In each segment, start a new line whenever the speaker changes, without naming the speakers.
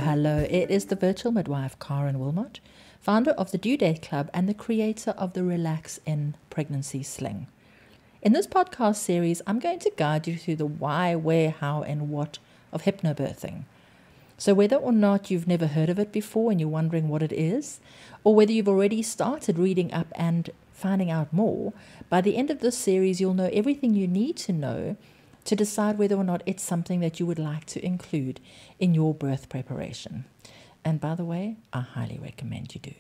Hello. It is the virtual midwife, Karen Wilmot, founder of the Due Date Club and the creator of the Relax in Pregnancy Sling. In this podcast series, I'm going to guide you through the why, where, how, and what of hypnobirthing. So whether or not you've never heard of it before and you're wondering what it is, or whether you've already started reading up and finding out more, by the end of this series, you'll know everything you need to know to decide whether or not it's something that you would like to include in your birth preparation. And by the way, I highly recommend you do.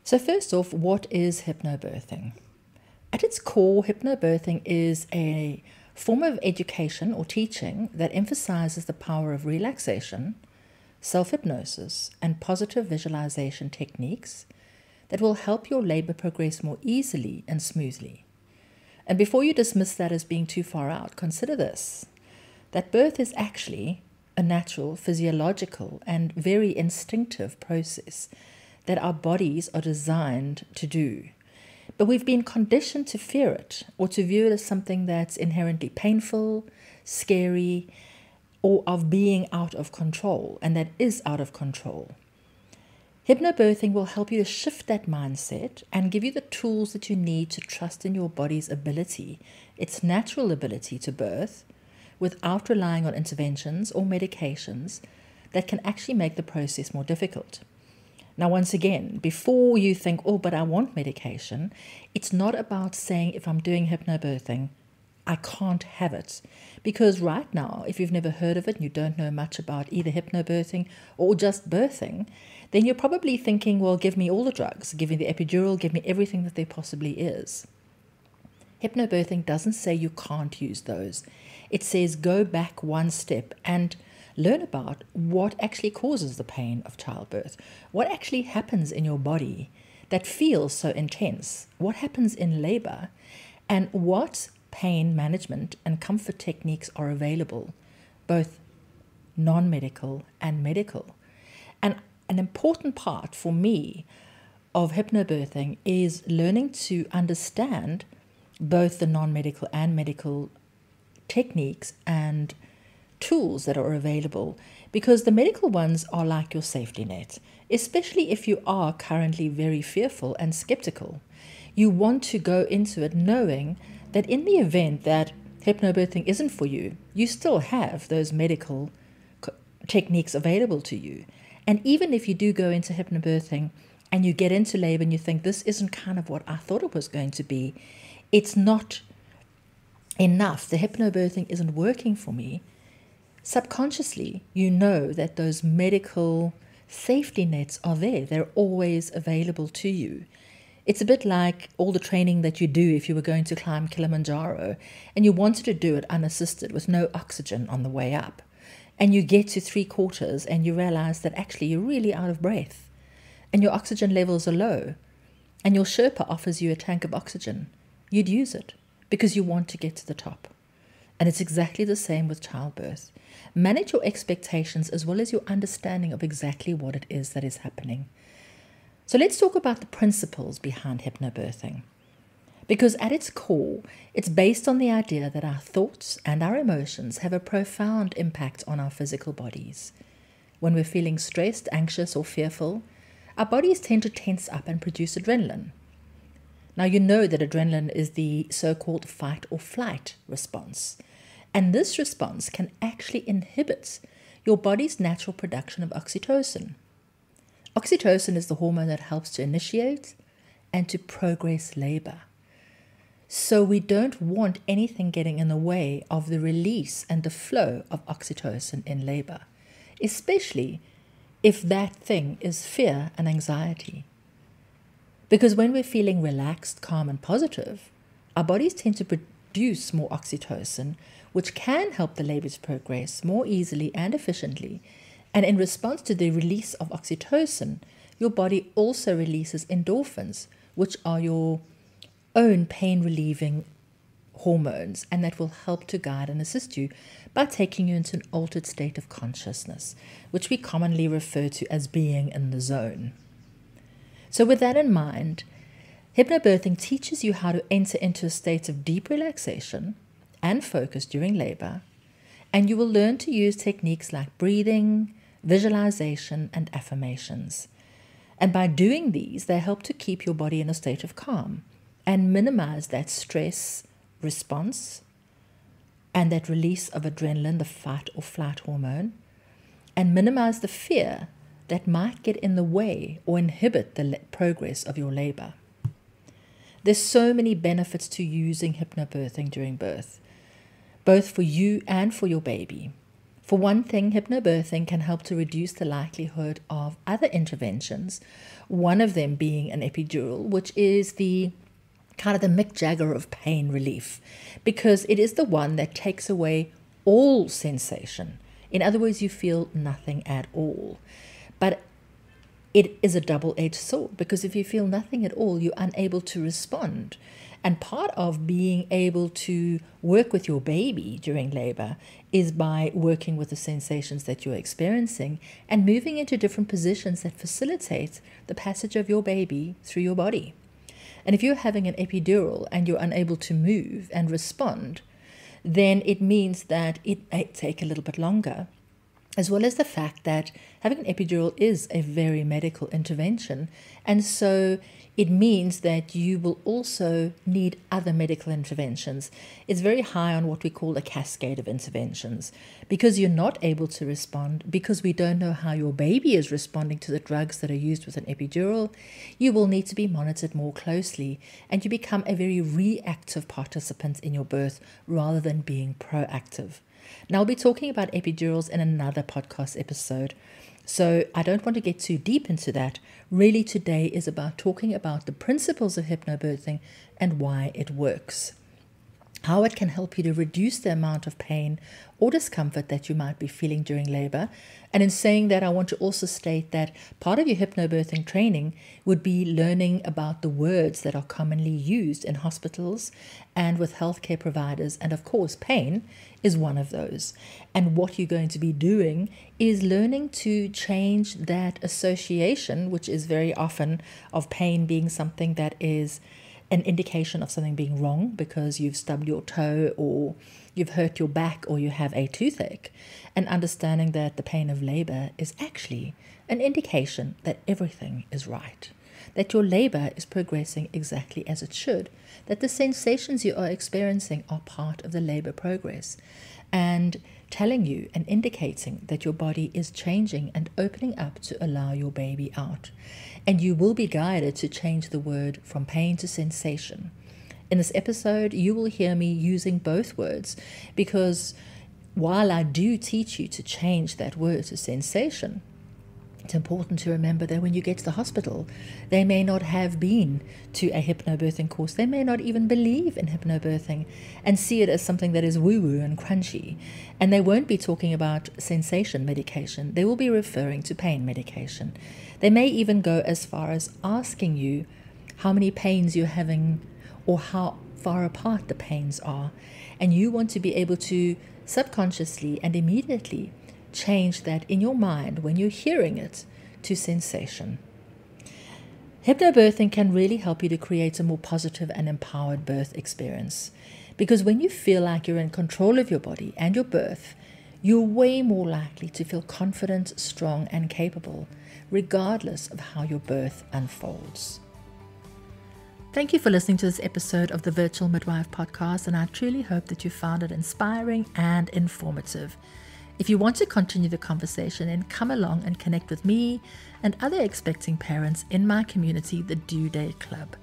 So first off, what is hypnobirthing? At its core, hypnobirthing is a form of education or teaching that emphasizes the power of relaxation, self-hypnosis, and positive visualization techniques that will help your labor progress more easily and smoothly. And before you dismiss that as being too far out, consider this, that birth is actually a natural, physiological, and very instinctive process that our bodies are designed to do. But we've been conditioned to fear it or to view it as something that's inherently painful, scary, or of being out of control, and that is out of control. Hypnobirthing will help you to shift that mindset and give you the tools that you need to trust in your body's ability, its natural ability to birth, without relying on interventions or medications that can actually make the process more difficult. Now, once again, before you think, oh, but I want medication, it's not about saying if I'm doing hypnobirthing, I can't have it. Because right now, if you've never heard of it and you don't know much about either hypnobirthing or just birthing, then you're probably thinking, well, give me all the drugs, give me the epidural, give me everything that there possibly is. Hypnobirthing doesn't say you can't use those. It says go back one step and learn about what actually causes the pain of childbirth, what actually happens in your body that feels so intense, what happens in labor, and what pain management and comfort techniques are available, both non-medical and medical. And an important part for me of hypnobirthing is learning to understand both the non-medical and medical techniques and tools that are available, because the medical ones are like your safety net, especially if you are currently very fearful and skeptical. You want to go into it knowing that in the event that hypnobirthing isn't for you, you still have those medical techniques available to you. And even if you do go into hypnobirthing and you get into labor and you think this isn't kind of what I thought it was going to be, it's not enough, the hypnobirthing isn't working for me, subconsciously you know that those medical safety nets are there. They're always available to you. It's a bit like all the training that you do if you were going to climb Kilimanjaro and you wanted to do it unassisted with no oxygen on the way up. And you get to 3/4 and you realize that actually you're really out of breath and your oxygen levels are low and your Sherpa offers you a tank of oxygen. You'd use it because you want to get to the top. And it's exactly the same with childbirth. Manage your expectations as well as your understanding of exactly what it is that is happening. So let's talk about the principles behind hypnobirthing. Because at its core, it's based on the idea that our thoughts and our emotions have a profound impact on our physical bodies. When we're feeling stressed, anxious, or fearful, our bodies tend to tense up and produce adrenaline. Now, you know that adrenaline is the so-called fight or flight response. And this response can actually inhibit your body's natural production of oxytocin. Oxytocin is the hormone that helps to initiate and to progress labor. So we don't want anything getting in the way of the release and the flow of oxytocin in labor, especially if that thing is fear and anxiety. Because when we're feeling relaxed, calm, and positive, our bodies tend to produce more oxytocin, which can help the labor to progress more easily and efficiently. And in response to the release of oxytocin, your body also releases endorphins, which are your own pain-relieving hormones, and that will help to guide and assist you by taking you into an altered state of consciousness, which we commonly refer to as being in the zone. So with that in mind, hypnobirthing teaches you how to enter into a state of deep relaxation and focus during labor, and you will learn to use techniques like breathing, visualization, and affirmations. And by doing these, they help to keep your body in a state of calm and minimize that stress response and that release of adrenaline, the fight or flight hormone, and minimize the fear that might get in the way or inhibit the progress of your labor. There's so many benefits to using hypnobirthing during birth, both for you and for your baby. For one thing, hypnobirthing can help to reduce the likelihood of other interventions, one of them being an epidural, which is the kind of the Mick Jagger of pain relief, because it is the one that takes away all sensation. In other words, you feel nothing at all. But it is a double-edged sword, because if you feel nothing at all, you're unable to respond. And part of being able to work with your baby during labor is by working with the sensations that you're experiencing and moving into different positions that facilitate the passage of your baby through your body. And if you're having an epidural and you're unable to move and respond, then it means that it may take a little bit longer, as well as the fact that having an epidural is a very medical intervention. And so it means that you will also need other medical interventions. It's very high on what we call a cascade of interventions, because you're not able to respond, because we don't know how your baby is responding to the drugs that are used with an epidural. You will need to be monitored more closely, and you become a very reactive participant in your birth rather than being proactive. Now, I'll be talking about epidurals in another podcast episode, so I don't want to get too deep into that. Really, today is about talking about the principles of hypnobirthing and why it works, how it can help you to reduce the amount of pain or discomfort that you might be feeling during labor. And in saying that, I want to also state that part of your hypnobirthing training would be learning about the words that are commonly used in hospitals and with healthcare providers. And of course, pain is one of those. And what you're going to be doing is learning to change that association, which is very often of pain being something that is an indication of something being wrong because you've stubbed your toe or you've hurt your back or you have a toothache, and understanding that the pain of labor is actually an indication that everything is right, that your labor is progressing exactly as it should, that the sensations you are experiencing are part of the labor progress, and telling you and indicating that your body is changing and opening up to allow your baby out. And you will be guided to change the word from pain to sensation. In this episode, you will hear me using both words, because while I do teach you to change that word to sensation, it's important to remember that when you get to the hospital, they may not have been to a hypnobirthing course. They may not even believe in hypnobirthing and see it as something that is woo-woo and crunchy. And they won't be talking about sensation medication. They will be referring to pain medication. They may even go as far as asking you how many pains you're having or how far apart the pains are. And you want to be able to subconsciously and immediately change that in your mind when you're hearing it to sensation. Hypnobirthing can really help you to create a more positive and empowered birth experience, because when you feel like you're in control of your body and your birth, you're way more likely to feel confident, strong, and capable, regardless of how your birth unfolds. Thank you for listening to this episode of the Virtual Midwife podcast, and I truly hope that you found it inspiring and informative. If you want to continue the conversation, then come along and connect with me and other expecting parents in my community, the Due Date Club.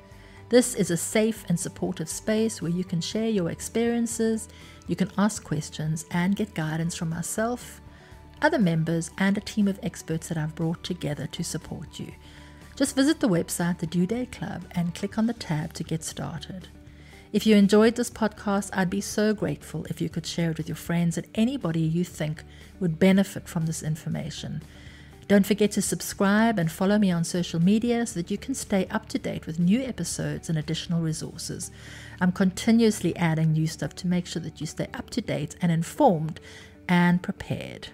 This is a safe and supportive space where you can share your experiences, you can ask questions, and get guidance from myself, other members, and a team of experts that I've brought together to support you. Just visit the website, the Due Date Club, and click on the tab to get started. If you enjoyed this podcast, I'd be so grateful if you could share it with your friends and anybody you think would benefit from this information. Don't forget to subscribe and follow me on social media so that you can stay up to date with new episodes and additional resources. I'm continuously adding new stuff to make sure that you stay up to date and informed and prepared.